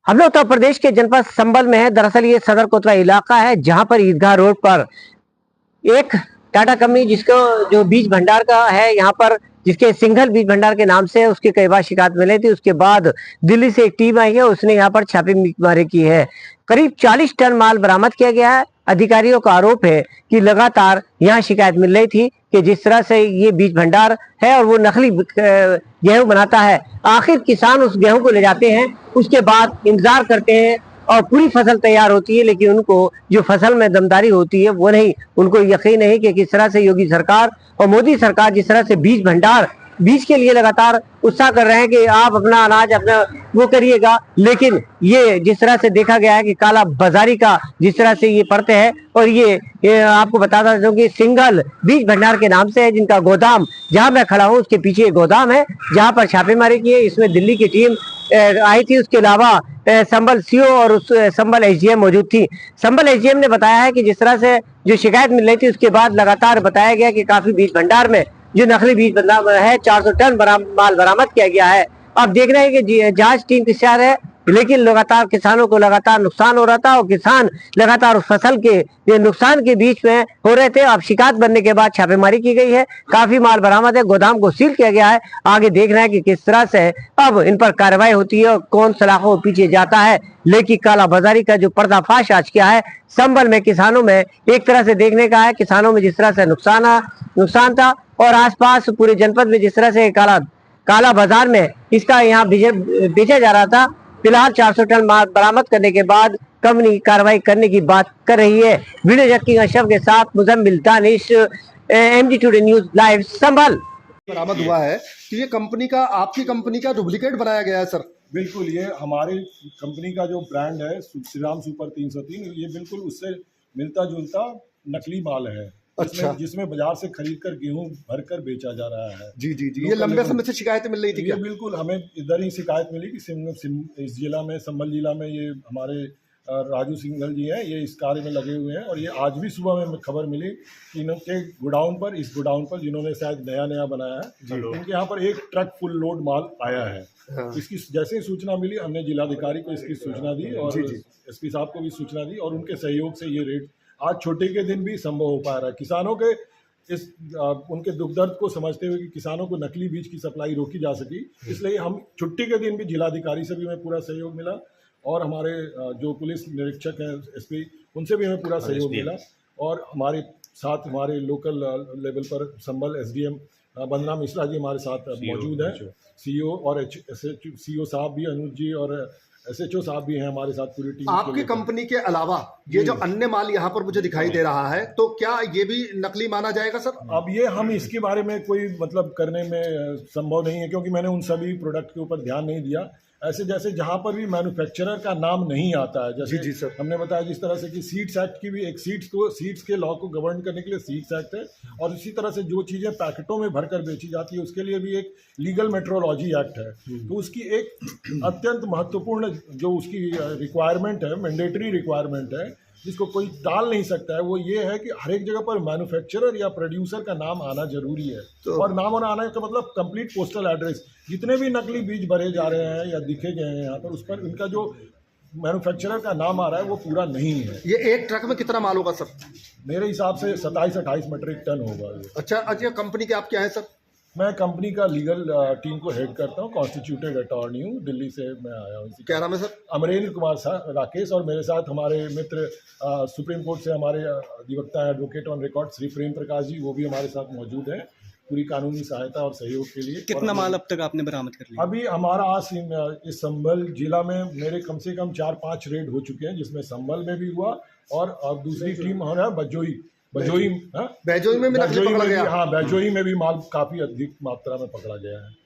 हम लोग उत्तर प्रदेश के जनपद संभल में है। दरअसल ये सदर कोतवाल इलाका है, जहां पर ईदगाह रोड पर एक टाटा कंपनी जिसको जो बीज भंडार का है यहाँ पर, जिसके सिंघल बीज भंडार के नाम से उसकी कई बार शिकायत मिली थी। उसके बाद दिल्ली से एक टीम आई है, उसने यहाँ पर छापेमारी की है। करीब 40 टन माल बरामद किया गया है। अधिकारियों का आरोप है कि लगातार यहाँ शिकायत मिल रही थी कि जिस तरह से ये बीज भंडार है और वो नकली गेहूं बनाता है। आखिर किसान उस गेहूं को ले जाते हैं, उसके बाद इंतजार करते हैं और पूरी फसल तैयार होती है, लेकिन उनको जो फसल में दमदारी होती है वो नहीं। उनको यकीन नहीं कि किस तरह से योगी सरकार और मोदी सरकार जिस तरह से बीज भंडार, बीज के लिए लगातार उत्साह कर रहे हैं कि आप अपना अनाज अपना वो करिएगा, लेकिन ये जिस तरह से देखा गया है कि काला बाजारी का जिस तरह से ये पड़ते हैं। और ये आपको बताता हूँ कि सिंगल बीज भंडार के नाम से है, जिनका गोदाम जहां मैं खड़ा हूँ उसके पीछे एक गोदाम है जहां पर छापेमारी की है। इसमें दिल्ली की टीम आई थी, उसके अलावा संभल सीओ और उस संभल एसडीएम मौजूद थी। संभल एसडीएम ने बताया है कि जिस तरह से जो शिकायत मिल रही थी उसके बाद लगातार बताया गया कि काफी बीज भंडार में जो नकली बीज है 400 टन माल बरामद किया गया है। अब देख रहे हैं कि जांच टीम तैयार है, लेकिन लगातार किसानों को लगातार नुकसान हो रहा था और किसान लगातार उस फसल के नुकसान के बीच में हो रहे थे। अब शिकायत बनने के बाद छापेमारी की गई है, काफी माल बरामद है, गोदाम को सील किया गया है। आगे देख रहे हैं कि किस तरह से अब इन पर कार्रवाई होती है और कौन सलाखों के पीछे जाता है। लेकिन काला बाजारी का जो पर्दाफाश आज किया है संभल में किसानों में, एक तरह से देखने का है किसानों में जिस तरह से नुकसान था और आसपास पूरे जनपद में जिस तरह से काला बाजार में इसका यहाँ बेचा जा रहा था। फिलहाल 400 टन माल बरामद करने के बाद कंपनी कार्रवाई करने की बात कर रही है। वीडियो जक्की अशरफ के साथ Muzammil Danish, MG today news live Sambhal. बरामद हुआ है कि ये कंपनी का, आपकी कंपनी का डुप्लीकेट बनाया गया है सर। बिल्कुल, ये हमारी कंपनी का जो ब्रांड है श्रीराम सुपर 303, ये बिल्कुल उससे मिलता जुलता नकली माल है। अच्छा। जिसमें बाजार से खरीद कर गेहूं भरकर बेचा जा रहा है। जी जी जी, ये लंबे समय से शिकायतें मिल रही थी क्या? ये बिल्कुल हमें इधर ही शिकायत मिली कि इस जिला में, संभल जिला में, ये हमारे राजू सिंघल जी हैं, ये इस कार्य में लगे हुए हैं। और ये आज भी सुबह में खबर मिली कि इनके गोडाउन पर, इस गोडाउन पर जिन्होंने शायद नया बनाया है, इनके यहाँ पर एक ट्रक फुल लोड माल आया है। हाँ। इसकी जैसे ही सूचना मिली, हमने जिलाधिकारी को इसकी सूचना दी और एसपी साहब को भी सूचना दी, और उनके सहयोग से ये रेट आज छुट्टी के दिन भी संभव हो पा रहा है। किसानों के उनके दुख दर्द को समझते हुए कि किसानों को नकली बीज की सप्लाई रोकी जा सकी, इसलिए हम छुट्टी के दिन भी जिलाधिकारी से भी हमें पूरा सहयोग मिला और हमारे जो पुलिस निरीक्षक हैं एसपी, उनसे भी हमें पूरा सहयोग मिला। और हमारे साथ हमारे लोकल लेवल पर संभल एसडीएम वंदना मिश्रा जी हमारे साथ मौजूद हैं, सीओ और सीओ साहब भी, अनुज जी, और एसएचओ साहब भी हैं हमारे साथ पूरी टीम। आपकी कंपनी के अलावा ये जो अन्य माल यहाँ पर मुझे दिखाई दे रहा है, तो क्या ये भी नकली माना जाएगा सर? अब ये हम इसके बारे में कोई मतलब करने में संभव नहीं है, क्योंकि मैंने उन सभी प्रोडक्ट के ऊपर ध्यान नहीं दिया। ऐसे जैसे जहाँ पर भी मैन्युफैक्चरर का नाम नहीं आता है, जैसे जी सर हमने बताया, जिस तरह से कि सीड्स एक्ट की भी एक सीड्स के लॉ को गवर्न करने के लिए सीड्स एक्ट है, और इसी तरह से जो चीज़ें पैकेटों में भरकर बेची जाती है उसके लिए भी एक लीगल मेट्रोलॉजी एक्ट है। तो उसकी एक अत्यंत महत्वपूर्ण जो उसकी रिक्वायरमेंट है, मैंडेटरी रिक्वायरमेंट है, जिसको कोई टाल नहीं सकता है, वो ये है कि हर एक जगह पर मैन्युफैक्चरर या प्रोड्यूसर का नाम आना जरूरी है। तो और नाम आने का मतलब कंप्लीट पोस्टल एड्रेस। जितने भी नकली बीज भरे जा रहे हैं या दिखे गए हैं यहाँ पर, उस पर इनका जो मैन्युफैक्चरर का नाम आ रहा है वो पूरा नहीं है। ये एक ट्रक में कितना माल होगा सर? मेरे हिसाब से 27-28 मीट्रिक टन होगा ये। अच्छा, कंपनी के आप क्या है सर? मैं कंपनी का लीगल टीम को हेड करता हूँ, कॉन्स्टिट्यूटेड अटॉर्नी हूँ, दिल्ली से मैं आया हूँ। क्या नाम है सर? अमरेंद्र कुमार राकेश, और मेरे साथ हमारे मित्र सुप्रीम कोर्ट से हमारे अधिवक्ता advocate on record Shri Prem Prakash ji, वो भी हमारे साथ मौजूद हैं पूरी कानूनी सहायता और सहयोग के लिए। कितना माल अब तक आपने बरामद कर लिया? अभी हमारा आज इस संभल जिला में मेरे कम से कम 4-5 रेड हो चुके हैं, जिसमें संभल में भी हुआ और दूसरी टीम हमारा बजोई में भी पकड़ा गया। हाँ, बैजोई में भी माल काफी अधिक मात्रा में पकड़ा गया है।